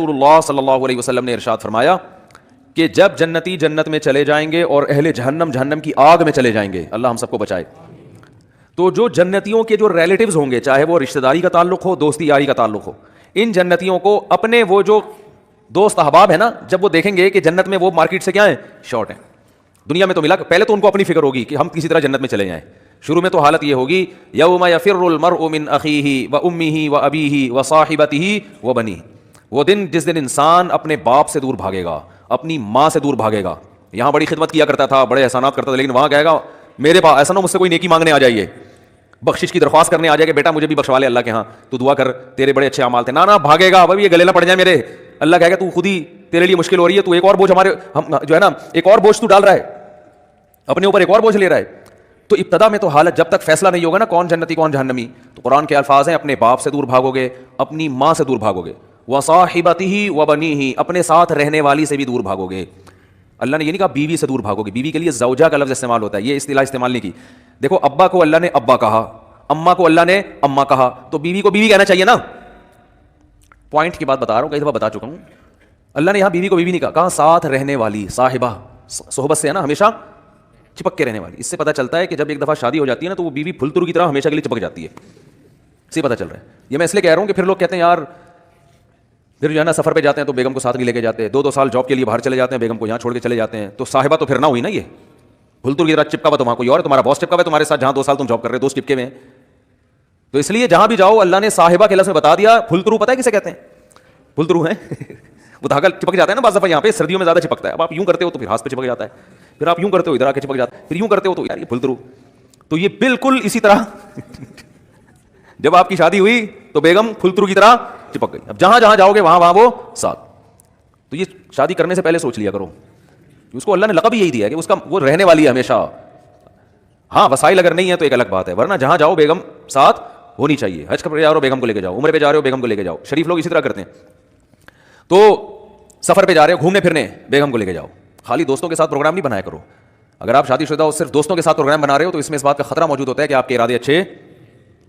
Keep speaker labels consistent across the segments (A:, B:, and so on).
A: رسول اللہ صلی اللہ علیہ وسلم نے ارشاد فرمایا کہ جب جنتی جنت میں چلے جائیں گے اور اہل جہنم جہنم کی آگ میں چلے جائیں گے، اللہ ہم سب کو بچائے، تو جو جنتیوں کے جو ریلیٹیوز ہوں گے، چاہے وہ رشتہ داری کا تعلق ہو، دوستی یاری کا تعلق ہو، ان جنتیوں کو اپنے وہ جو دوست احباب ہیں نا، جب وہ دیکھیں گے کہ جنت میں وہ مارکیٹ سے کیا ہیں، شارٹ ہیں، دنیا میں تو ملا، پہلے تو ان کو اپنی فکر ہوگی کہ ہم کسی طرح جنت میں چلے جائیں. شروع میں تو حالت یہ ہوگی یوم یفر المرء من اخیہ و امہ و ابیہ و صاحبتہ و بنیہ، وہ دن جس دن انسان اپنے باپ سے دور بھاگے گا، اپنی ماں سے دور بھاگے گا. یہاں بڑی خدمت کیا کرتا تھا، بڑے احسانات کرتا تھا، لیکن وہاں کہے گا میرے پاس ایسا نہ مجھ سے کوئی نیکی مانگنے آ جائیے، بخشش کی درخواست کرنے آ جائے کہ بیٹا مجھے بھی بخشوا لے اللہ کے ہاں، تو دعا کر تیرے بڑے اچھے اعمال تھے. نہ بھاگے گا، ابھی یہ گلے نہ پڑ جائے میرے. اللہ کہے گا تو خود ہی تیرے لیے مشکل ہو رہی ہے، تو ایک اور بوجھ ہمارے ہم جو ہے نا، ایک اور بوجھ تو ڈال رہا ہے اپنے اوپر، ایک اور بوجھ لے رہا ہے. تو ابتدا میں تو حالت جب تک فیصلہ نہیں ہوگا نا کون جنتی کون جہنمی، تو قرآن کے الفاظ ہیں اپنے باپ سے دور بھاگو گے، اپنی ماں سے دور بھاگو گے، وصاحبتہ وبنیہ، اپنے ساتھ رہنے والی سے بھی دور بھاگو گے. اللہ نے یہ نہیں کہا بیوی سے دور بھاگو گے، بیوی کے لیے زوجہ کا لفظ استعمال ہوتا ہے، یہ اصطلاح استعمال نہیں کی. دیکھو ابا کو اللہ نے ابا کہا، اماں کو اللہ نے اماں کہا، تو بیوی کو بیوی کہنا چاہیے نا. پوائنٹ کی بات بتا رہا ہوں، کئی دفعہ بتا چکا ہوں. اللہ نے یہاں بیوی کو بیوی نہیں کہا ساتھ رہنے والی، صاحبہ صحبت سے ہے نا، ہمیشہ چپک کے رہنے والی. اس سے پتہ چلتا ہے کہ جب ایک دفعہ شادی ہو جاتی ہے نا تو وہ بیوی پھلترو کی طرح ہمیشہ کے لیے چپک جاتی ہے. اس سے پتہ چل رہا ہے. یہ میں اس لیے کہہ رہا ہوں کہ پھر لوگ کہتے ہیں یار پھر جو ہے نا سفر پہ جاتے ہیں تو بیگم کو ساتھ بھی لے کے جاتے ہیں، 2 سال جاب کے لیے باہر چلے جاتے ہیں، بیگم کو یہاں چھوڑ کے چلے جاتے ہیں، تو صاحبہ تو پھر نہ ہوئی نا، یہ پھلترو کی طرح چپکا ہوا تو وہاں کوئی اور ہے، تمہارا باس چپکا ہوا ہے تمہارے ساتھ، جہاں 2 سال تم جاب کر رہے ہو دوست چپکے ہوئے ہیں. تو اس لیے جہاں بھی جاؤ اللہ نے صاحبہ کے لفظ میں بتا دیا. پھلترو پتہ ہے کسے کہتے ہیں؟ پھلترو ہیں وہ دھاگا چپک جاتا ہے نا بعض دفعہ، یہاں پہ سردیوں میں زیادہ چپکتا ہے. اب آپ یوں کرتے ہو تو پھر ہاتھ پہ چپک جاتا ہے، پھر آپ یوں کرتے ہو ادھر آ کے چپک جاتا ہے، پھر یوں کرتے ہو تو یار یہ پھلترو. تو یہ بالکل اسی طرح جب آپ کی شادی ہوئی تو بیگم پھلترو کی طرح چپک گئی. اب جہاں جہاں جاؤ گے وہاں وہاں وہ ساتھ. تو یہ شادی کرنے سے پہلے سوچ لیا کرو، اس کو اللہ نے لقب یہی دیا ہے کہ اس کا وہ رہنے والی ہے ہمیشہ. ہاں وسائل اگر نہیں ہے تو ایک الگ بات ہے، ورنہ جہاں جاؤ بیگم ساتھ ہونی چاہیے. حج پہ جا رہے ہو بیگم کو لے کے جاؤ، عمرے پہ جا رہے ہو بیگم کو لے کے جاؤ. شریف لوگ اسی طرح کرتے ہیں. تو سفر پہ جا رہے ہو گھومنے پھرنے، بیگم کو لے کے جاؤ. خالی دوستوں کے ساتھ پروگرام نہیں بنایا کرو. اگر آپ شادی شدہ ہو صرف دوستوں کے ساتھ پروگرام بنا رہے ہو تو اس میں اس بات کا خطرہ موجود ہوتا ہے کہ آپ کے ارادے اچھے،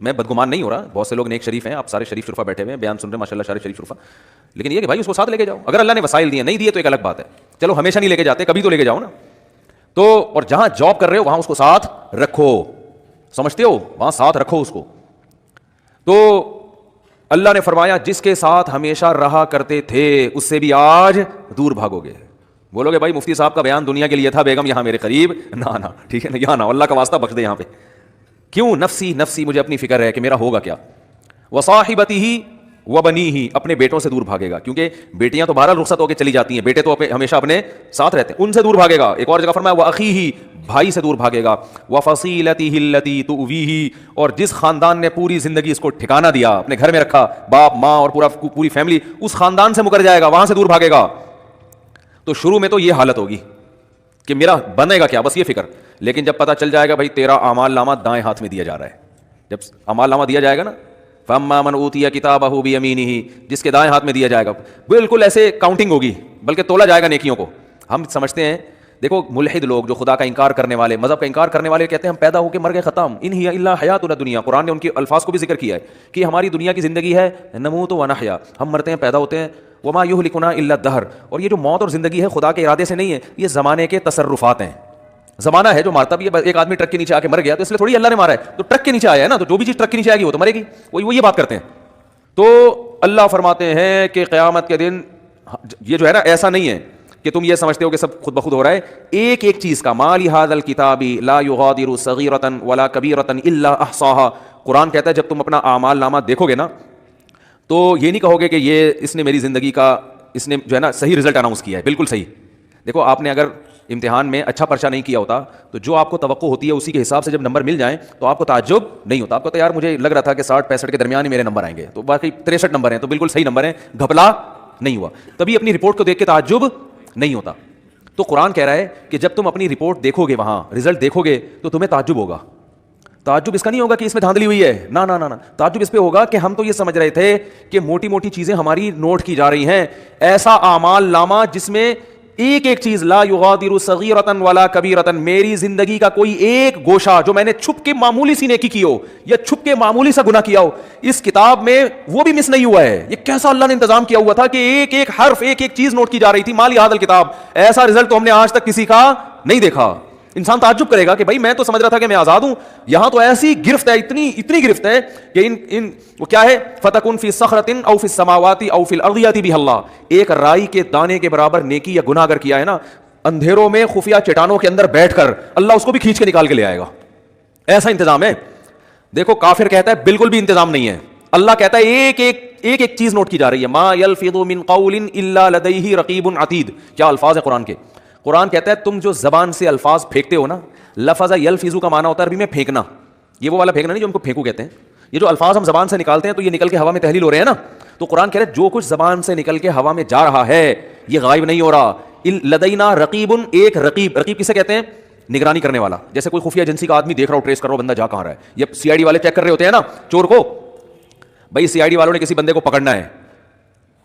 A: میں بدگمان نہیں ہو رہا، بہت سے لوگ نیک شریف ہیں، آپ سارے شریف شرفا بیٹھے ہوئے ہیں، بیان سن رہے ہیں ماشاء اللہ سارے شریف شرفا، لیکن یہ کہ بھائی اس کو ساتھ لے کے جاؤ. اگر اللہ نے وسائل دیے، نہیں دیے تو ایک الگ بات ہے، چلو ہمیشہ نہیں لے کے جاتے، کبھی تو لے کے جاؤ نا. تو اور جہاں جاب کر رہے ہو وہاں اس کو ساتھ رکھو، سمجھتے ہو، وہاں ساتھ رکھو اس کو. تو اللہ نے فرمایا جس کے ساتھ ہمیشہ رہا کرتے تھے اس سے بھی آج دور بھاگو گے. بولو گے بھائی مفتی صاحب کا بیان دنیا کے لیے تھا، بیگم یہاں میرے قریب نہ ٹھیک ہے نا، یہاں نہ، اللہ کا واسطہ بخش دے یہاں پہ. کیوں؟ نفسی نفسی، مجھے اپنی فکر ہے کہ میرا ہوگا کیا. وصاحبتہ وبنیہ، اپنے بیٹوں سے دور بھاگے گا، کیونکہ بیٹیاں تو بہرحال رخصت ہو کے چلی جاتی ہیں، بیٹے تو ہمیشہ اپنے ساتھ رہتے ہیں، ان سے دور بھاگے گا. ایک اور جگہ فرمایا واخیہ، بھائی سے دور بھاگے گا. وفصیلتہ التی تؤویہ، اور جس خاندان نے پوری زندگی اس کو ٹھکانہ دیا، اپنے گھر میں رکھا، باپ ماں اور پوری فیملی، اس خاندان سے مکر جائے گا، وہاں سے دور بھاگے گا. تو شروع میں تو یہ حالت ہوگی کہ میرا بنے گا کیا، بس یہ فکر. لیکن جب پتہ چل جائے گا بھائی تیرا اعمال نامہ دائیں ہاتھ میں دیا جا رہا ہے، جب اعمال نامہ دیا جائے گا نا، فَأَمَّا مَنْ أُوتِيَ كِتَابَهُ بِيَمِينِهِ، جس کے دائیں ہاتھ میں دیا جائے گا، بالکل ایسے کاؤنٹنگ ہوگی، بلکہ تولا جائے گا نیکیوں کو. ہم سمجھتے ہیں، دیکھو ملحد لوگ جو خدا کا انکار کرنے والے، مذہب کا انکار کرنے والے کہتے ہیں ہم پیدا ہو کے مر گئے ختم، ان ہی الا حیاتنا الدنیا. قرآن نے ان کے الفاظ کو بھی ذکر کیا ہے کہ ہماری دنیا کی زندگی ہے، نموت و نحیا، ہم مرتے ہیں پیدا ہوتے ہیں، وما یہلکنا الا الدہر. اور یہ جو موت اور زندگی ہے خدا کے ارادے سے نہیں ہے، یہ زمانے کے تصرفات ہیں. زمانہ ہے جو مارتا بھی ہے. ایک آدمی ٹرک کے نیچے آ کے مر گیا تو اس لیے تھوڑی اللہ نے مارا ہے، تو ٹرک کے نیچے آیا ہے نا، تو جو بھی چیز ٹرک کے نیچے آئے گی وہ تو مرے گی. وہ یہ بات کرتے ہیں. تو اللہ فرماتے ہیں کہ قیامت کے دن یہ جو ہے نا ایسا نہیں ہے کہ تم یہ سمجھتے ہو کہ سب خود بخود ہو رہا ہے. ایک ایک چیز کا ما لہذا الکتاب لا یغادر صغیرۃ ولا کبیرۃ الا احصاها. قرآن کہتا ہے جب تم اپنا اعمال نامہ دیکھو گے نا تو یہ نہیں کہو گے کہ یہ اس نے میری زندگی کا، اس نے جو ہے نا صحیح رزلٹ اناؤنس کیا ہے. بالکل صحیح. دیکھو آپ نے اگر امتحان میں اچھا پرچہ نہیں کیا ہوتا تو جو آپ کو توقع ہوتی ہے اسی کے حساب سے جب نمبر مل جائیں تو آپ کو تعجب نہیں ہوتا. آپ کو تو یار مجھے لگ رہا تھا کہ 60-65 کے درمیان ہی میرے نمبر آئیں گے، تو باقی 63 نمبر ہیں تو بالکل صحیح نمبر ہیں، گھپلا نہیں ہوا. تبھی اپنی رپورٹ کو دیکھ کے تعجب نہیں ہوتا. تو قرآن کہہ رہا ہے کہ جب تم اپنی رپورٹ دیکھو گے، وہاں رزلٹ دیکھو گے تو تمہیں تعجب ہوگا. تعجب اس کا نہیں ہوگا کہ اس میں دھاندلی ہوئی ہے، نہ نہ نہ، تعجب اس پہ ہوگا کہ ہم تو یہ سمجھ رہے تھے کہ موٹی موٹی چیزیں ہماری نوٹ کی جا رہی ہیں، ایسا اعمال نامہ جس میں ایک ایک چیز, لا یغادر صغیرۃ ولا کبیرۃ, میری زندگی کا کوئی ایک گوشہ جو میں نے چھپ کے معمولی سی نیکی کی ہو یا چھپ کے معمولی سا گناہ کیا ہو, اس کتاب میں وہ بھی مس نہیں ہوا ہے. یہ کیسا اللہ نے انتظام کیا ہوا تھا کہ ایک ایک حرف, ایک ایک چیز نوٹ کی جا رہی تھی. مالی ھذا الکتاب, ایسا رزلٹ تو ہم نے آج تک کسی کا نہیں دیکھا. انسان تعجب کرے گا کہ بھائی میں تو سمجھ رہا تھا کہ میں آزاد ہوں, یہاں تو ایسی گرفت ہے, اتنی گرفت ہے کہ ان وہ کیا ہے, فتکن فی صخرۃ او فی السماوات او فی الارض یاتی بہ اللہ. ایک رائی کے دانے کے برابر نیکی یا گناہ اگر کیا ہے نا, اندھیروں میں خفیہ چٹانوں کے اندر بیٹھ کر اللہ اس کو بھی کھینچ کے نکال کے لے آئے گا. ایسا انتظام ہے. دیکھو کافر کہتا ہے بالکل بھی انتظام نہیں ہے, اللہ کہتا ہے ایک ایک چیز نوٹ کی جا رہی ہے. ما یلفظ من قول الا لدیہ رقیب عتید. کیا الفاظ ہے قرآن کے. قرآن کہتا ہے تم جو زبان سے الفاظ پھینکتے ہو نا, لفظ یلفظ کا معنی ہوتا ہے عربی میں پھینکنا. یہ وہ والا پھینکنا نہیں جو ہم کو پھینکو کہتے ہیں. یہ جو الفاظ ہم زبان سے نکالتے ہیں تو یہ نکل کے ہوا میں تحلیل ہو رہے ہیں نا. تو قرآن کہہ رہا ہے جو کچھ زبان سے نکل کے ہوا میں جا رہا ہے یہ غائب نہیں ہو رہا. لدینا رقیب, ایک رقیب. رقیب کسے کہتے ہیں؟ نگرانی کرنے والا. جیسے کوئی خفیہ ایجنسی کا آدمی دیکھ رہا ہو, ٹریس کر رہا ہو بندہ جا کہاں رہا ہے. یہ سی آئی ڈی والے چیک کر رہے ہوتے ہیں نا چور کو. بھائی سی آئی ڈی والوں نے کسی بندے کو پکڑنا ہے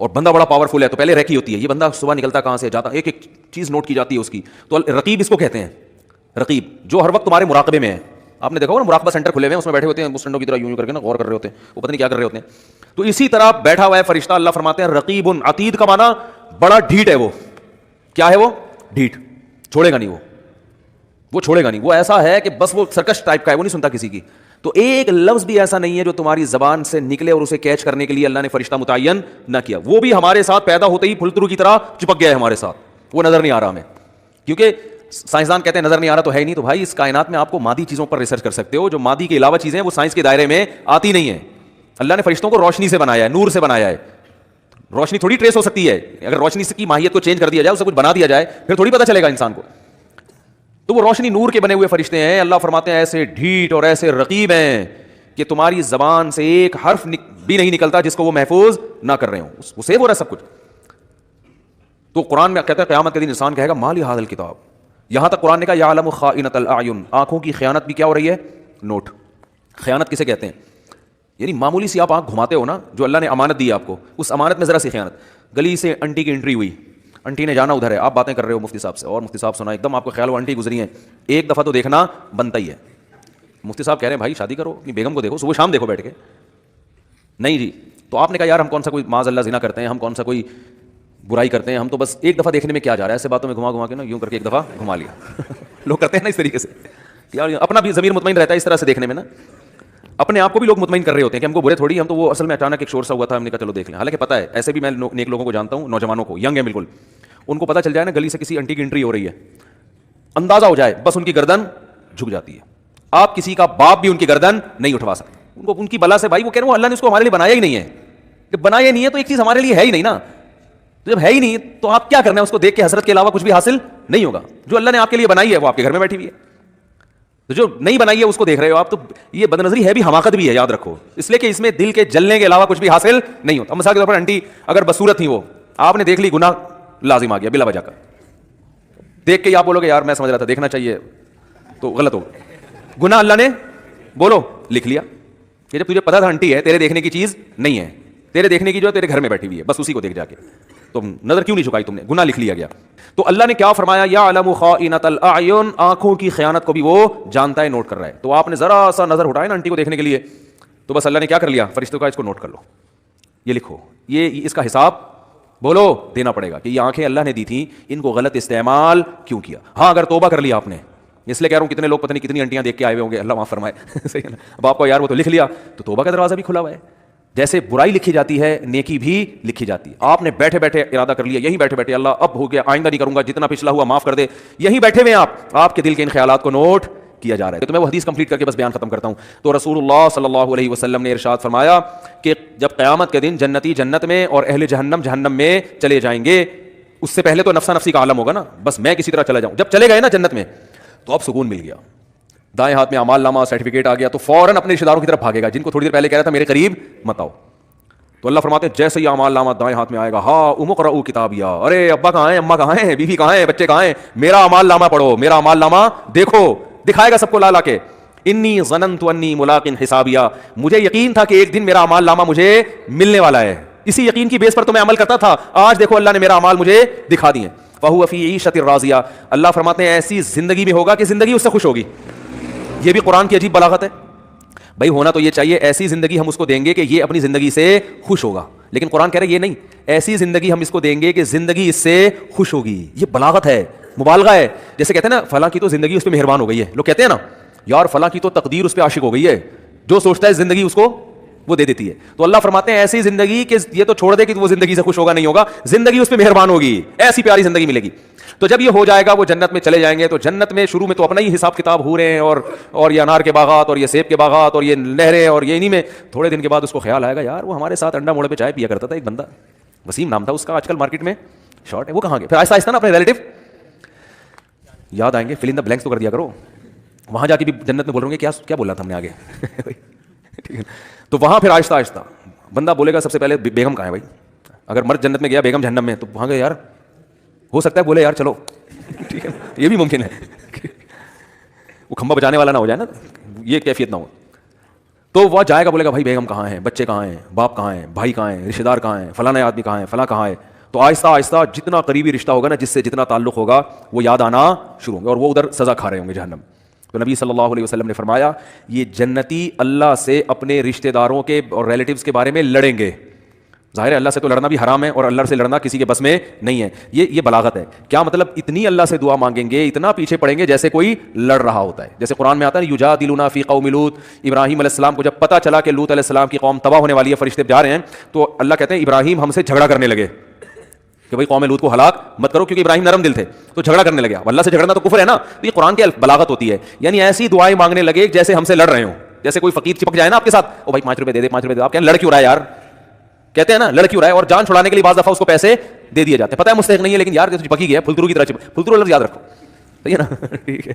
A: اور بندہ بڑا پاورفل ہے تو پہلے ریکی ہوتی ہے, یہ بندہ صبح نکلتا کہاں سے جاتا, ایک ایک چیز نوٹ کی جاتی ہے اس کی. تو رقیب اس کو کہتے ہیں. رقیب جو ہر وقت تمہارے مراقبے میں ہے. آپ نے دیکھا ہوگا نا مراقبہ سینٹر کھلے ہوئے ہیں, اس میں بیٹھے ہوتے ہیں مسٹنڈوں کی طرح یوں کر کے نا غور کر رہے ہوتے ہیں, وہ پتہ نہیں کیا کر رہے ہوتے ہیں. تو اسی طرح بیٹھا ہوا ہے فرشتہ. اللہ فرماتے ہیں رقیب عتید کا معنی بڑا ڈھیٹ ہے. وہ کیا ہے؟ وہ ڈھیٹ, چھوڑے گا نہیں, وہ چھوڑے گا نہیں. وہ ایسا ہے کہ بس وہ سرکش ٹائپ کا ہے, وہ نہیں سنتا کسی کی. تو ایک لفظ بھی ایسا نہیں ہے جو تمہاری زبان سے نکلے اور اسے کیچ کرنے کے لیے اللہ نے فرشتہ متعین نہ کیا. وہ بھی ہمارے ساتھ پیدا ہوتے ہی پھلترو کی طرح چپک گیا ہے ہمارے ساتھ, وہ نظر نہیں آ رہا ہمیں. کیونکہ سائنسدان کہتے ہیں نظر نہیں آ رہا تو ہے ہی نہیں. تو بھائی اس کائنات میں آپ کو مادی چیزوں پر ریسرچ کر سکتے ہو, جو مادی کے علاوہ چیزیں وہ سائنس کے دائرے میں آتی نہیں ہیں. اللہ نے فرشتوں کو روشنی سے بنایا ہے, نور سے بنایا ہے. روشنی تھوڑی ٹریس ہو سکتی ہے, اگر روشنی کی ماہیت کو چینج کر دیا جائے, اسے کچھ بنا دیا جائے, پھر تھوڑی پتہ چلے گا انسان کو. تو وہ روشنی نور کے بنے ہوئے فرشتے ہیں. اللہ فرماتے ہیں ایسے ڈھیٹ اور ایسے رقیب ہیں کہ تمہاری زبان سے ایک حرف بھی نہیں نکلتا جس کو وہ محفوظ نہ کر رہے ہوں, وہ سیو ہو رہا ہے سب کچھ. تو قرآن میں کہتا ہے قیامت کے دن انسان کہے گا مالی ھذا الکتاب. یہاں تک قرآن نے کہا یعلم خائنۃ الاعین, آنکھوں کی خیانت بھی کیا ہو رہی ہے؟ نوٹ. خیانت کسے کہتے ہیں؟ یعنی معمولی سی آپ آنکھ گھماتے ہو نا, جو اللہ نے امانت دی آپ کو, اس امانت میں ذرا سی خیانت. گلی سے انٹی کی انٹری ہوئی, انٹی نے جانا ادھر ہے, آپ باتیں کر رہے ہو مفتی صاحب سے, اور مفتی صاحب سنا, ایک دم آپ کو خیال ہو انٹی گزری ہیں, ایک دفعہ تو دیکھنا بنتا ہی ہے. مفتی صاحب کہہ رہے ہیں بھائی شادی کرو, اپنی بیگم کو دیکھو, صبح شام دیکھو بیٹھ کے. نہیں جی. تو آپ نے کہا یار ہم کون سا کوئی معاذ اللہ زنا کرتے ہیں, ہم کون سا کوئی برائی کرتے ہیں, ہم تو بس ایک دفعہ دیکھنے میں کیا جا رہا ہے, ایسے باتوں میں گھما کے نا یوں کر کے ایک دفعہ گھما لیا. لوگ کرتے ہیں نا اس طریقے سے, یار اپنا بھی ضمیر مطمئن رہتا ہے اس طرح سے دیکھنے میں نا, اپنے آپ کو بھی لوگ مطمئن کر رہے ہوتے ہیں کہ ہم کو برے تھوڑی, ہم تو وہ اصل میں اچانک ایک شور سا ہوا تھا, ہم نے کہا چلو دیکھ لیں. حالانکہ پتہ ہے, ایسے بھی میں نیک لوگوں کو جانتا ہوں, نوجوانوں کو, ینگ ہے بالکل, ان کو پتہ چل جائے نا گلی سے کسی انٹی کی انٹری ہو رہی ہے, اندازہ ہو جائے, بس ان کی گردن جھک جاتی ہے. آپ کسی کا باپ بھی ان کی گردن نہیں اٹھوا سکتے, ان کو ان کی بلا سے. بھائی وہ کہہ رہے ہیں اللہ نے اس کو ہمارے لیے بنایا ہی نہیں ہے. جب بنایا نہیں ہے تو ایک چیز ہمارے لیے ہے ہی نہیں نا, تو جب ہے ہی نہیں تو آپ کیا کرنا ہے, اس کو دیکھ کے حسرت کے علاوہ کچھ بھی حاصل نہیں ہوگا. جو اللہ نے آپ کے لیے بنائی ہے وہ آپ کے گھر میں بیٹھی ہوئی ہے, تو جو نہیں بنائی ہے اس کو دیکھ رہے ہو آپ, تو یہ بد نظری ہے بھی, حماقت بھی ہے, یاد رکھو. اس لیے کہ اس میں دل کے جلنے کے علاوہ کچھ بھی حاصل نہیں ہوتا. مثال کے طور پر انٹی اگر بصورت تھی, وہ آپ نے دیکھ لی, گناہ لازم آ گیا بلا وجہ کا. دیکھ کے آپ بولو گے یار میں سمجھ رہا تھا دیکھنا چاہیے, تو غلط ہو. گناہ اللہ نے بولو لکھ لیا, کہ جب تجھے پتا تھا انٹی ہے, تیرے دیکھنے کی چیز نہیں ہے, تیرے دیکھنے کی جو ہے تیرے گھر میں بیٹھی ہوئی ہے, بس اسی کو دیکھ جا کے تم نظر کیوں نہیں چکائی, تم نے گناہ لکھ لیا گیا. تو اللہ نے کیا فرمایا, یعلم خائنۃ الاعین, آنکھوں کی خیانت کو بھی وہ جانتا ہے, نوٹ کر رہا ہے. تو آپ نے ذرا سا نظر اٹھایا نا انٹی کو دیکھنے کے لیے, تو بس اللہ نے کیا کر لیا, فرشتوں کا اس کو نوٹ کر لو, یہ لکھو, یہ اس کا حساب بولو دینا پڑے گا کہ یہ آنکھیں اللہ نے دی تھیں, ان کو غلط استعمال کیوں کیا. ہاں اگر توبہ کر لیا آپ نے, اس لیے کہہ رہا ہوں کتنے لوگ پتہ نہیں کتنی انٹیاں دیکھ کے آئے ہوئے ہوں گے, اللہ معاف فرمائے. صحیح ہے نا, اب آپ کو یار وہ تو لکھ لیا, تو توبہ کا دروازہ بھی کھلا ہوا ہے. جیسے برائی لکھی جاتی ہے نیکی بھی لکھی جاتی ہے. آپ نے بیٹھے بیٹھے ارادہ کر لیا, یہیں بیٹھے بیٹھے اللہ اب ہو گیا, آئندہ نہیں کروں گا, جتنا پچھلا ہوا معاف کر دے, یہیں بیٹھے ہوئے آپ کے دل کے ان خیالات کو نوٹ کیا جا رہا ہے. تو میں وہ حدیث کمپلیٹ کر کے بس بیان ختم کرتا ہوں. تو رسول اللہ صلی اللہ علیہ وسلم نے ارشاد فرمایا کہ جب قیامت کے دن جنتی جنت میں اور اہل جہنم جہنم میں چلے جائیں گے, اس سے پہلے تو نفسا نفسی کا عالم ہوگا نا, بس میں کسی طرح چلا جاؤں. جب چلے گئے نا جنت میں تو اب سکون مل گیا, دائیں ہاتھ میں اعمال نامہ سرٹیفکیٹ آ گیا, تو فوراً اپنے رشتہ داروں کی طرف بھاگے گا جن کو تھوڑی دیر پہلے کہہ رہا تھا میرے قریب مت آؤ. تو اللہ فرماتے ہیں جیسے ہی اعمال نامہ دائیں ہاتھ میں آئے گا, ہاں اقرؤوا کتابیا, ارے ابا کہاں ہیں, اماں کہاں ہیں, بیوی کہاں ہیں, بچے کہاں ہیں, میرا اعمال نامہ پڑھو, میرا اعمال نامہ دیکھو. دکھائے گا سب کو لا لا کے, انی ظننت انی ملاق حسابیا, مجھے یقین تھا کہ ایک دن میرا اعمال نامہ مجھے ملنے والا ہے, اسی یقین کی بیس پر تو میں عمل کرتا تھا, آج دیکھو اللہ نے میرا اعمال مجھے دکھا دیے. فہو فی عیشۃ راضیہ, اللہ فرماتے ہیں ایسی زندگی میں ہوگا کہ زندگی اس سے خوش ہوگی. یہ بھی قرآن کی عجیب بلاغت ہے. بھائی ہونا تو یہ چاہیے ایسی زندگی ہم اس کو دیں گے کہ یہ اپنی زندگی سے خوش ہوگا, لیکن قرآن کہہ رہا ہے یہ نہیں, ایسی زندگی ہم اس کو دیں گے کہ زندگی اس سے خوش ہوگی. یہ بلاغت ہے, مبالغہ ہے. جیسے کہتے ہیں نا فلاں کی تو زندگی اس پہ مہربان ہو گئی ہے, لوگ کہتے ہیں نا یار فلاں کی تو تقدیر اس پہ عاشق ہو گئی ہے, جو سوچتا ہے زندگی اس کو وہ دے دیتی ہے. تو اللہ فرماتے ہیں ایسی زندگی کہ یہ تو چھوڑ دے کہ وہ زندگی سے خوش ہوگا نہیں ہوگا, زندگی اس پہ مہربان ہوگی, ایسی پیاری زندگی ملے گی. تو جب یہ ہو جائے گا وہ جنت میں چلے جائیں گے. تو جنت میں شروع میں تو اپنا ہی حساب کتاب ہو رہے ہیں, اور یہ انار کے باغات اور یہ سیب کے باغات اور یہ نہریں اور یہ انہی میں. تھوڑے دن کے بعد اس کو خیال آئے گا یار وہ ہمارے ساتھ انڈا موڑے پہ چائے پیا کرتا تھا ایک بندہ, وسیم نام تھا اس کا, آج کل مارکیٹ میں شارٹ ہے, وہ کہاں گیا. پھر آہستہ آہستہ نا اپنے ریلیٹو یاد آئیں گے, فل ان دا بلینکس تو کر دیا کرو. وہاں جا کے بھی جنت میں بول رہے ہوں گے کیا بولا تھا ہم نے آگے. ٹھیک ہے, تو وہاں پھر آہستہ آہستہ بندہ بولے گا سب سے پہلے بیگم کہاں ہے بھائی. اگر مرد جنت میں گیا بیگم جہنم میں, تو وہاں گئے یار ہو سکتا ہے بولے یار چلو. ٹھیک ہے, یہ بھی ممکن ہے وہ کھمبا بجانے والا نہ ہو جائے نا, یہ کیفیت نہ ہو. تو وہ جائے گا بولے گا بھائی بیگم کہاں ہے, بچے کہاں ہیں, باپ کہاں ہیں, بھائی کہاں ہیں, رشتے دار کہاں ہیں, فلاں آدمی کہاں ہے, فلاں کہاں ہے. تو آہستہ آہستہ جتنا قریبی رشتہ ہوگا نا, جس سے جتنا تعلق ہوگا وہ یاد آنا شروع ہوں گے, اور وہ ادھر سزا کھا رہے ہوں گے جہنم. تو نبی صلی اللہ علیہ وسلم نے فرمایا یہ جنتی اللہ سے اپنے رشتہ داروں کے اور ریلیٹیوز کے بارے میں لڑیں گے. ظاہر ہے اللہ سے تو لڑنا بھی حرام ہے, اور اللہ سے لڑنا کسی کے بس میں نہیں ہے. یہ بلاغت ہے. کیا مطلب اتنی اللہ سے دعا مانگیں گے, اتنا پیچھے پڑیں گے جیسے کوئی لڑ رہا ہوتا ہے. جیسے قرآن میں آتا ہے یجادلون فی قوم لوط, ابراہیم علیہ السلام کو جب پتہ چلا کہ لوط علیہ السلام کی قوم تباہ ہونے والی ہے, فرشتے جا رہے ہیں, تو اللہ کہتے ہیں ابراہیم ہم سے جھگڑا کرنے لگے کہ بھائی قوم لوط کو ہلاک مت کرو, کیونکہ ابراہیم نرم دل تھے, تو جھگڑا کرنے لگے. اللہ سے جھگڑنا تو کفر ہے نا. تو یہ قرآن کی بلاغت ہوتی ہے, یعنی ایسی دعائیں مانگنے لگے جیسے ہم سے لڑ رہے ہوں. جیسے کوئی فقیر چپک جائے نا آپ کے ساتھ, او بھائی 5 روپے دے دے, 5 روپے دے, آپ کہیں لڑ کیوں رہا ہے یار, کہتے ہیں نا لڑ کیوں رہا ہے, اور جان چھڑانے کے لیے بعض دفعہ اس کو پیسے دے دیے جاتے ہیں. پتہ ہے مستحق نہیں ہے, لیکن یار چپکی گیا پھلترو کی طرح, پھلترو لفظ یاد رکھو, صحیح ہے نا. ٹھیک ہے,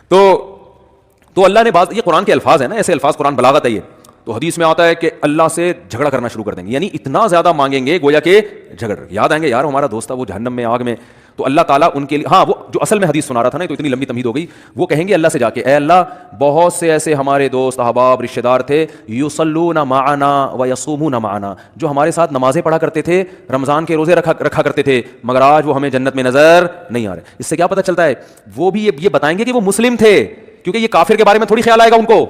A: تو اللہ نے بعض, یہ قرآن کے الفاظ ہیں نا, ایسے الفاظ قرآن بلاغت ہے یہ. تو حدیث میں آتا ہے کہ اللہ سے جھگڑا کرنا شروع کر دیں گے, یعنی اتنا زیادہ مانگیں گے گویا کہ جھگڑ. یاد آئیں گے یار ہمارا دوست تھا وہ جہنم میں, آگ میں, تو اللہ تعالیٰ ان کے لیے, ہاں وہ جو اصل میں حدیث سنا رہا تھا نا, تو اتنی لمبی تمہید ہو گئی, وہ کہیں گے اللہ سے جا کے اے اللہ بہت سے ایسے ہمارے دوست احباب رشتہ دار تھے یصلون معنا ویصومون معنا, جو ہمارے ساتھ نمازیں پڑھا کرتے تھے, رمضان کے روزے رکھا کرتے تھے, مگر آج وہ ہمیں جنت میں نظر نہیں آ رہے. اس سے کیا پتہ چلتا ہے, وہ بھی یہ بتائیں گے کہ وہ مسلم تھے, کیونکہ یہ کافر کے بارے میں تھوڑی خیال آئے گا ان کو.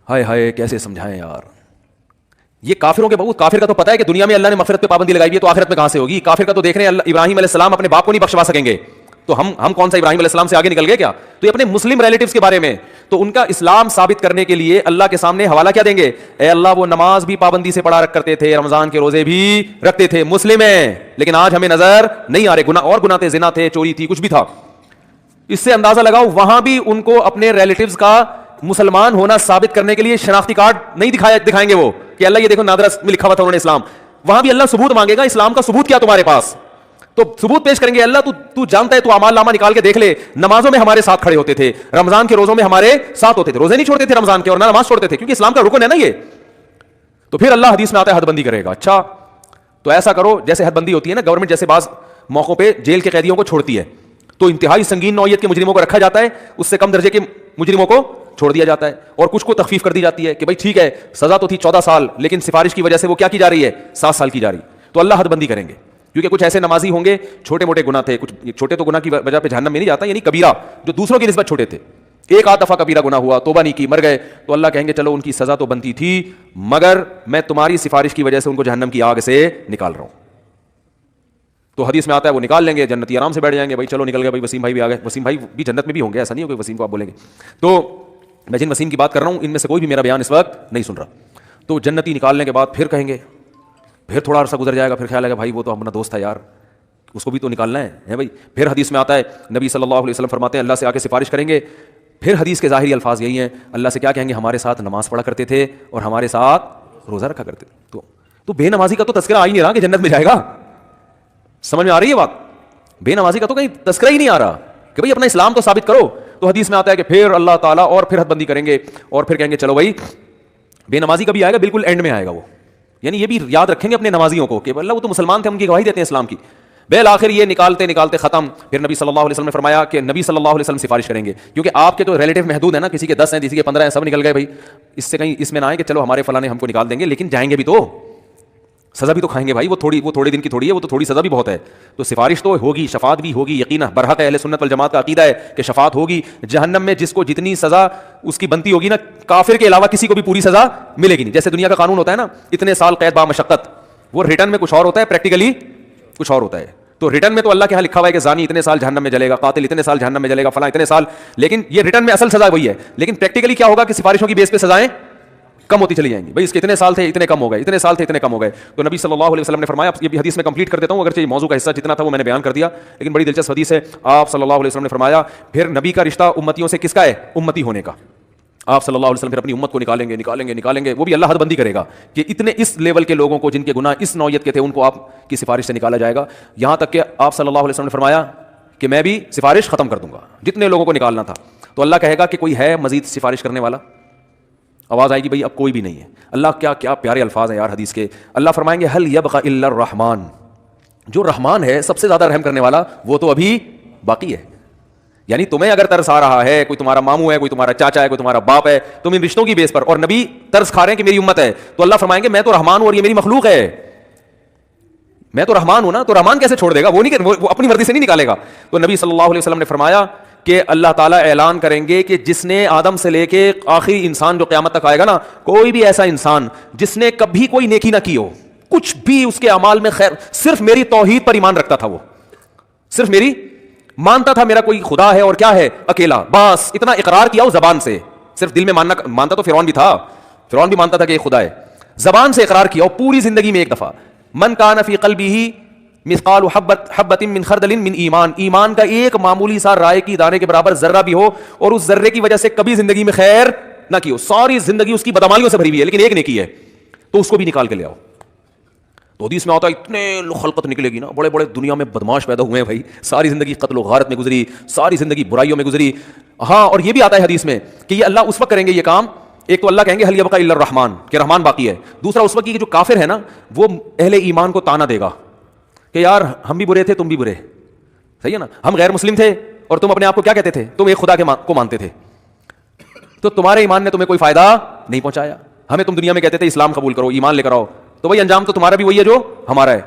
A: ہائے ہائے کیسے سمجھائیں یار, یہ کافروں کے بہت, کافر کا تو پتہ ہے کہ دنیا میں اللہ نے مغفرت پہ پابندی لگائی ہے, تو آخرت میں کہاں سے ہوگی. کافر کا تو دیکھ رہے ہیں ابراہیم علیہ السلام اپنے باپ کو نہیں بخشوا سکیں گے, تو ہم کون سا ابراہیم علیہ السلام سے آگے نکل گئے کیا. تو یہ اپنے مسلم ریلیٹیوز کے بارے میں, تو ان کا اسلام ثابت کرنے کے لیے اللہ کے سامنے حوالہ کیا دیں گے, اے اللہ وہ نماز بھی پابندی سے پڑھا کرتے تھے, رمضان کے روزے بھی رکھتے تھے, مسلم ہیں, لیکن آج ہمیں نظر نہیں آ رہے, گناہ تھے, زنا تھے, چوری تھی, کچھ بھی تھا. اس سے اندازہ لگاؤ وہاں بھی ان کو اپنے ریلیٹیوز کا مسلمان ہونا ثابت کرنے کے لیے شناختی کارڈ نہیں دکھائیں گے وہ, کہ اللہ یہ دیکھو نادرا میں لکھا ہوا تھا انہوں نے اسلام. وہاں بھی اللہ ثبوت مانگے گا, اسلام کا ثبوت کیا تمہارے پاس, تو ثبوت پیش کریں گے. اللہ تو جانتا ہے, تو اعمال نامہ نکال کے دیکھ لے, نمازوں میں ہمارے ساتھ کھڑے ہوتے تھے, رمضان کے روزوں میں ہمارے ساتھ ہوتے تھے, روزے نہیں چھوڑتے تھے رمضان کے, اور نہ نماز چھوڑتے تھے, کیونکہ اسلام کا رکن ہے نا یہ. تو پھر اللہ حدیث میں آتا ہے حد بندی کرے گا. اچھا تو ایسا کرو, جیسے حد بندی ہوتی ہے نا, گورنمنٹ جیسے بعض موقعوں پہ جیل کے قیدیوں کو چھوڑتی ہے, تو انتہائی سنگین نوعیت کے مجرموں کو رکھا جاتا ہے, اس سے کم درجے کے مجرموں کو چھوڑ دیا جاتا ہے, اور کچھ کو تخفیف کر دی جاتی ہے کہ بھائی ٹھیک ہے سزا تو تھی 14 سال, لیکن سفارش کی وجہ سے وہ کیا کی جا رہی ہے, 7 سال کی جا رہی. تو اللہ حد بندی کریں گے, کیونکہ کچھ ایسے نمازی ہوں گے چھوٹے موٹے گناہ تھے, کچھ چھوٹے تو گناہ کی وجہ پہ جہنم میں نہیں جاتا, یعنی کبیرہ جو دوسروں کی نسبت چھوٹے تھے, ایک آدھ دفعہ کبیرہ گناہ ہوا, توبہ نہیں کی, مر گئے, تو اللہ کہیں گے چلو ان کی سزا تو بنتی تھی, مگر میں تمہاری سفارش کی وجہ سے ان کو جہنم کی آگ سے نکال رہا ہوں. تو حدیث میں آتا ہے وہ نکال لیں گے, جنتی آرام سے بیٹھ جائیں گے, بھائی چلو نکل گئے, بھائی وسیم بھائی بھی آ گئے. وسیم بھائی بھی جنت میں بھی ہوں گے, ایسا نہیں ہو کہ وسیم کو آپ بولیں گے. تو میں جن وسیم کی بات کر رہا ہوں ان میں سے کوئی بھی میرا بیان اس وقت نہیں سن رہا. تو جنتی نکالنے کے بعد پھر کہیں گے, پھر تھوڑا عرصہ گزر جائے گا, پھر خیال ہے کہ بھائی وہ تو اپنا دوست تھا یار, اس کو بھی تو نکالنا ہے بھائی. پھر حدیث میں آتا ہے نبی صلی اللہ علیہ وسلم فرماتے ہیں اللہ سے آ کے سفارش کریں گے. پھر حدیث کے ظاہری الفاظ یہی ہیں, اللہ سے کیا کہیں گے, ہمارے ساتھ نماز پڑھا کرتے تھے اور ہمارے ساتھ روزہ رکھا کرتے تھے. تو بے نمازی کا تو تذکرہ آ ہی نہیں رہا کہ جنت میں جائے گا. سمجھ میں آ رہی ہے بات, بے نمازی کا تو کہیں تذکرہ ہی نہیں آ رہا کہ بھائی اپنا اسلام تو ثابت کرو. تو حدیث میں آتا ہے کہ پھر اللہ تعالیٰ اور پھر حد بندی کریں گے, اور پھر کہیں گے چلو بھائی بے نمازی کا بھی آئے گا, بالکل اینڈ میں آئے گا وہ, یعنی یہ بھی یاد رکھیں گے اپنے نمازیوں کو کہ اللہ وہ تو مسلمان تھے, ہم کی گواہی دیتے ہیں اسلام کی. بالآخر یہ نکالتے ختم. پھر نبی صلی اللہ علیہ وسلم نے فرمایا کہ نبی صلی اللہ علیہ وسلم سفارش کریں گے, کیونکہ آپ کے تو ریلیٹیو محدود ہیں نا, کسی کے 10 ہیں, کسی کے 15 ہیں, سب نکل گئے بھائی, اس سے کہیں اس میں نہ آئے کہ چلو ہمارے فلاں نے ہم کو نکال دیں گے, لیکن جائیں گے بھی تو, سزا بھی تو کھائیں گے بھائی, وہ تھوڑے دن کی تھوڑی ہے, وہ تو تھوڑی سزا بھی بہت ہے. تو سفارش تو ہوگی, شفاعت بھی ہوگی, یقینا برحق اہل سنت والجماعت کا عقیدہ ہے کہ شفاعت ہوگی. جہنم میں جس کو جتنی سزا اس کی بنتی ہوگی نا, کافر کے علاوہ کسی کو بھی پوری سزا ملے گی نہیں. جیسے دنیا کا قانون ہوتا ہے نا, اتنے سال قید با مشقت, وہ ریٹرن میں کچھ اور ہوتا ہے, پریکٹیکلی کچھ اور ہوتا ہے. تو ریٹرن میں تو اللہ کے ہاں لکھا ہوا ہے کہ زانی اتنے سال جہنم میں جلے گا, قاتل اتنے سال جہنم میں جلے گا, فلاں اتنے سال, لیکن یہ ریٹرن میں اصل سزا وہی ہے. لیکن پریکٹیکلی کیا ہوگا کہ سفارشوں کی بیس پہ سزائیں کم ہوتی چلی جائیں گی. بھائی اس کے اتنے سال تھے, اتنے کم ہو گئے, اتنے سال تھے, اتنے کم ہو گئے. تو نبی صلی اللہ علیہ وسلم نے فرمایا, یہ بھی حدیث میں کمپلیٹ کر دیتا ہوں, اگرچہ یہ موضوع کا حصہ جتنا تھا وہ میں نے بیان کر دیا, لیکن بڑی دلچسپ حدیث ہے. آپ صلی اللہ علیہ وسلم نے فرمایا, پھر نبی کا رشتہ امتیوں سے کس کا ہے؟ امتی ہونے کا. آپ صلی اللہ علیہ وسلم پھر اپنی امت کو نکالیں گے, وہ بھی اللہ حد بندی کرے گا کہ اتنے اس لیول کے لوگوں کو جن کے گناہ اس نوعیت کے تھے ان کو آپ کی سفارش سے نکالا جائے گا. یہاں تک کہ آپ صلی اللہ علیہ وسلم نے فرمایا کہ میں بھی سفارش ختم کر دوں گا, جتنے لوگوں کو نکالنا تھا. تو اللہ کہے گا کہ کوئی ہے مزید سفارش کرنے والا؟ آواز آئے گی بھائی اب کوئی بھی نہیں ہے. اللہ کیا پیارے الفاظ ہیں یار حدیث کے. اللہ فرمائیں گے حل یبقى الا الرحمن, جو رحمان ہے سب سے زیادہ رحم کرنے والا وہ تو ابھی باقی ہے. یعنی تمہیں اگر ترس آ رہا ہے, کوئی تمہارا ماموں ہے, کوئی تمہارا چاچا ہے, کوئی تمہارا باپ ہے, تم ان رشتوں کی بیس پر, اور نبی ترس کھا رہے ہیں کہ میری امت ہے, تو اللہ فرمائیں گے میں تو رحمان ہوں اور یہ میری مخلوق ہے. میں تو رحمان ہوں نا, تو رحمان کیسے چھوڑ دے گا؟ وہ اپنی مرضی سے نہیں نکالے گا. تو نبی صلی اللہ علیہ وسلم نے فرمایا کہ اللہ تعالیٰ اعلان کریں گے کہ جس نے آدم سے لے کے آخری انسان جو قیامت تک آئے گا نا, کوئی بھی ایسا انسان جس نے کبھی کوئی نیکی نہ کی ہو, کچھ بھی اس کے اعمال میں خیر, صرف میری توحید پر ایمان رکھتا تھا, وہ صرف میری مانتا تھا میرا کوئی خدا ہے اور کیا ہے اکیلا, بس اتنا اقرار کیا ہو زبان سے, صرف دل میں مانتا تو فرعون بھی تھا, فرعون بھی مانتا تھا کہ ایک خدا ہے, زبان سے اقرار کیا ہو پوری زندگی میں ایک دفعہ. من کان فی قلبہ مثقال حبۃ من خردل من ایمان, ایمان کا ایک معمولی سا رائے کی دانے کے برابر ذرہ بھی ہو اور اس ذرے کی وجہ سے کبھی زندگی میں خیر نہ کی ہو, ساری زندگی اس کی بدعمالیوں سے بھری ہوئی ہے لیکن ایک نیکی ہے, تو اس کو بھی نکال کے لے آؤ. تو حدیث میں آتا ہے اتنے خلقت نکلے گی نا, بڑے بڑے دنیا میں بدماش پیدا ہوئے ہیں بھائی, ساری زندگی قتل و غارت میں گزری, ساری زندگی برائیوں میں گزری. ہاں, اور یہ بھی آتا ہے حدیث میں کہ یہ اللہ اس وقت کریں گے یہ کام, ایک تو اللہ کہیں گے حل یبقى الا الرحمن کہ رحمان باقی ہے, دوسرا اس وقت کی جو کافر ہے نا وہ اہل ایمان کو تانا دے گا کہ یار ہم بھی برے تھے, تم بھی برے, صحیح ہے نا, ہم غیر مسلم تھے اور تم اپنے آپ کو کیا کہتے تھے, تم ایک خدا کو مانتے تھے, تو تمہارے ایمان نے تمہیں کوئی فائدہ نہیں پہنچایا. ہمیں تم دنیا میں کہتے تھے اسلام قبول کرو, ایمان لے کر آؤ, تو بھائی انجام تو تمہارا بھی وہی ہے جو ہمارا ہے.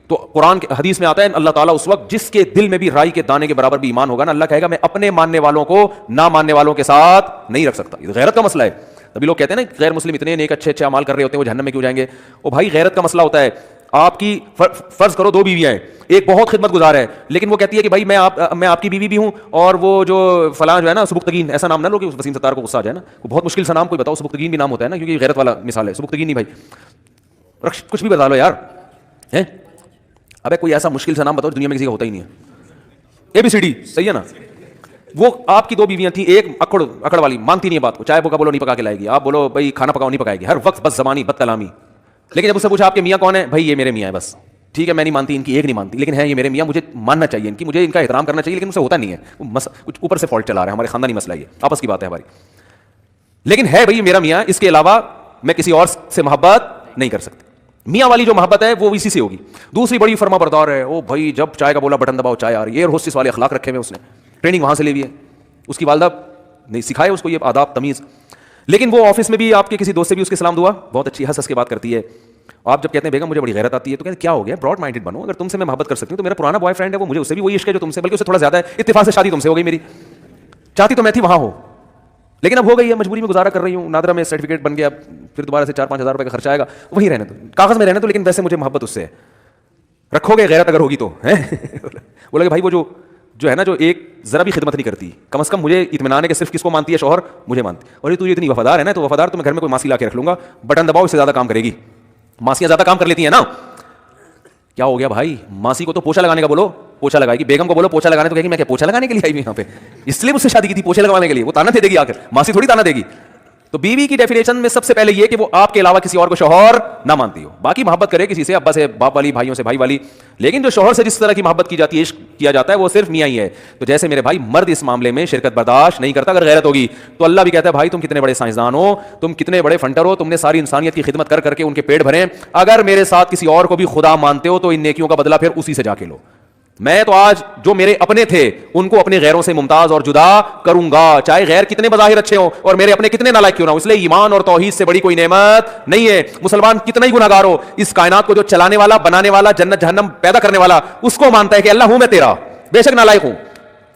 A: تو قرآن کے حدیث میں آتا ہے اللہ تعالیٰ اس وقت جس کے دل میں بھی رائی کے دانے کے برابر بھی ایمان ہوگا نا, اللہ کہے گا میں اپنے ماننے والوں کو نہ ماننے والوں کے ساتھ نہیں رکھ سکتا. یہ غیرت کا مسئلہ ہے. تبھی لوگ کہتے ہیں نا غیر مسلم اتنے نیک اچھے اعمال کر رہے ہوتے ہیں وہ جہنم میں کیوں جائیں گے. وہ بھائی غیرت کا مسئلہ ہوتا ہے. آپ کی فرض کرو 2 بیویاں ہیں, ایک بہت خدمت گزار ہے لیکن وہ کہتی ہے کہ بھائی میں آپ کی بیوی بھی ہوں, اور وہ جو فلاں جو ہے نا سبکتگین, ایسا نام نہ لو کہ وسیم ستار کو غصہ آ جائے نا, وہ بہت مشکل سا نام کوئی بتاؤ, سبکتگین بھی نام ہوتا ہے نا کیونکہ غیرت والا مثال ہے. سبکتگین نہیں بھائی, کچھ بھی بتا لو یار, ہیں ابے کوئی ایسا مشکل سا نام بتاؤ دنیا میں کسی کا ہوتا ہی نہیں ہے. ABCD صحیح ہے نا. وہ آپ کی 2 بیویاں تھیں, ایک اکڑ والی مانتی نہیں ہے بات کو, چائے کا بولو نہیں پکا کے لائے گی, آپ بولو بھائی کھانا پکاؤ نہیں پکائے گی, ہر وقت بس زبانی بد کلامی. لیکن جب اس سے پوچھا آپ کے میاں کون ہے, بھائی یہ میرے میاں ہے بس, ٹھیک ہے میں نہیں مانتی ان کی ایک نہیں مانتی, لیکن ہے یہ میرے میاں, مجھے ماننا چاہیے ان کی, مجھے ان کا احترام کرنا چاہیے, لیکن اس سے ہوتا نہیں ہے, کچھ اوپر سے فالٹ چلا رہا ہے, ہمارے خاندانی مسئلہ یہ آپس کی بات ہے ہماری, لیکن ہے بھائی میرا میاں, اس کے علاوہ میں کسی اور سے محبت نہیں کر سکتی. میاں والی جو محبت ہے وہ اسی سے ہوگی. دوسری بڑی فرما بردار ہے, او بھائی جب چائے کا بولا بٹن دباؤ چائے آ رہی ہے, ایئر ہوسٹس والے اخلاق رکھے ہوئے, اس نے ٹریننگ وہاں سے لی ہوئی ہے, اس کی والدہ نہیں سکھائے اس کو یہ آداب تمیز, لیکن وہ آفس میں بھی آپ کے کسی دوست سے بھی اس کے سلام دعا بہت اچھی ہنس ہنس کے بات کرتی ہے. آپ جب کہتے ہیں بیگم مجھے بڑی غیرت آتی ہے, تو کہتے ہیں کیا ہو گیا, براڈ مائنڈڈ بنو, اگر تم سے میں محبت کر سکتی ہوں تو میرا پرانا بوائے فرینڈ ہے وہ, مجھے اس سے بھی وہی عشق ہے جو تم سے, بلکہ اس سے تھوڑا زیادہ ہے, اتفاق سے شادی تم سے ہو گئی میری, چاہتی تو میں تھی وہاں ہو لیکن اب ہو گئی ہے, مجبوری میں گزارا کر رہی ہوں, نادرا میں سرٹیفکیٹ بن گیا, پھر دوبارہ سے 4-5 ہزار روپے کا خرچہ آئے گا, وہیں رہنے تو کاغذ میں رہنے تو, لیکن ویسے مجھے محبت اس سے ہے, رکھو گے غیرت اگر ہوگی تو. بولے کہ بھائی وہ جو ہے نا جو ایک ذرا بھی خدمت نہیں کرتی, کم از کم مجھے اطمینان ہے کہ صرف کس کو مانتی ہے, شوہر مجھے مانتی, اور تو اتنی وفادار ہے نا, تو وفادار تو میں گھر میں کوئی ماسی لا کے رکھ لوں گا, بٹن دباؤ اس سے زیادہ کام کرے گی. ماسیاں زیادہ کام کر لیتی ہیں نا. کیا ہو گیا بھائی, ماسی کو تو پوچھا لگانے کا بولو پوچھا لگائے گی, بیگم کو بولو پوچھا لگانے, تو کہے گی میں کیا پوچھا لگانے کے لیے آئی ہوئی یہاں پہ, اس لیے مجھ سے شادی کی تھی پوچھا لگانے کے لیے, وہ تانا دے گی, آ کر ماسی تھوڑی تانا دے گی. تو بیوی کی ڈیفینیشن میں سب سے پہلے یہ کہ وہ آپ کے علاوہ کسی اور کو شوہر نہ مانتی ہو, باقی محبت کرے کسی سے, ابا سے باپ والی, بھائیوں سے بھائی والی, لیکن جو شوہر سے جس طرح کی محبت کی جاتی ہے, عشق کیا جاتا ہے, وہ صرف میاں ہی ہے. تو جیسے میرے بھائی مرد اس معاملے میں شرکت برداشت نہیں کرتا اگر غیرت ہوگی, تو اللہ بھی کہتا ہے بھائی تم کتنے بڑے سائنسدان ہو, تم کتنے بڑے فنٹر ہو, تم نے ساری انسانیت کی خدمت کر کے ان کے پیٹ بھرے, اگر میرے ساتھ کسی اور کو بھی خدا مانتے ہو تو ان نیکیوں کا بدلہ پھر اسی سے جا کے لو. میں تو آج جو میرے اپنے تھے ان کو اپنے غیروں سے ممتاز اور جدا کروں گا، چاہے غیر کتنے بظاہر اچھے ہوں اور میرے اپنے کتنے نالائق کیوں نہ ہوں. اس لیے ایمان اور توحید سے بڑی کوئی نعمت نہیں ہے. مسلمان کتنا ہی گناہگار ہو، اس کائنات کو جو چلانے والا، بنانے والا، جنت جہنم پیدا کرنے والا، اس کو مانتا ہے کہ اللہ ہوں میں تیرا، بے شک نالائق ہوں،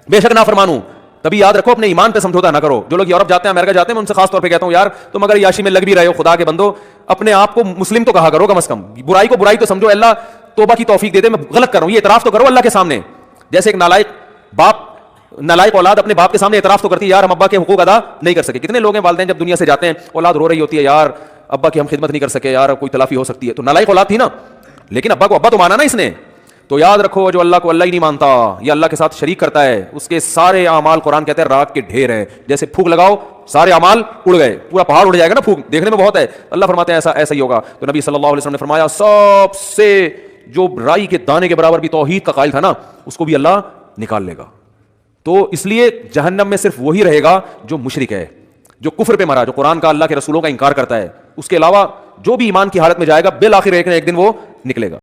A: بے شک نافرمان ہوں. تبھی یاد رکھو اپنے ایمان پہ سمجھوتا نہ کرو. جو لوگ یورپ جاتے ہیں، امریکہ جاتے ہیں، میں ان سے خاص طور پہ کہتا ہوں یار تم اگر یاشی میں لگ بھی رہے ہو، خدا کے بندو اپنے آپ کو مسلم تو کہا کرو، کم از کم برائی کو برائی تو سمجھو. اللہ توبہ کی توفیق دے دے، میں غلط کر رہا ہوں، یہ اعتراف تو کرو اللہ کے سامنے. جیسے ایک نالائق باپ، نالائق اولاد اپنے باپ کے سامنے اعتراف تو کرتی ہے یار ہم ابا کے حقوق ادا نہیں کر سکے. کتنے لوگ ہیں والدین جب دنیا سے جاتے ہیں اولاد رو رہی ہوتی ہے یار ابا کی ہم خدمت نہیں کر سکے، یار کوئی تلافی ہو سکتی ہے. تو نالائق اولاد تھی نا، لیکن ابا کو ابا تو مانا نا اس نے. تو یاد رکھو جو اللہ کو اللہ ہی نہیں مانتا، یہ اللہ کے ساتھ شریک کرتا ہے، اس کے سارے اعمال قرآن کہتے ہیں راک کے ڈھیر ہیں. جیسے پھونک لگاؤ سارے اعمال اڑ گئے، پورا پہاڑ اڑ جائے گا نا، پھونک دیکھنے میں بہت ہے. اللہ فرماتے ہیں ایسا ہی ہوگا. تو نبی صلی اللہ علیہ وسلم نے فرمایا سب سے جو رائی کے دانے کے برابر بھی توحید کا قائل تھا نا، اس کو بھی اللہ نکال لے گا. تو اس لیے جہنم میں صرف وہی رہے گا جو مشرک ہے، جو کفر پہ مرا، جو قرآن کا، اللہ کے رسولوں کا انکار کرتا ہے. اس کے علاوہ جو بھی ایمان کی حالت میں جائے گا بالآخر ایک نہ ایک دن وہ نکلے گا.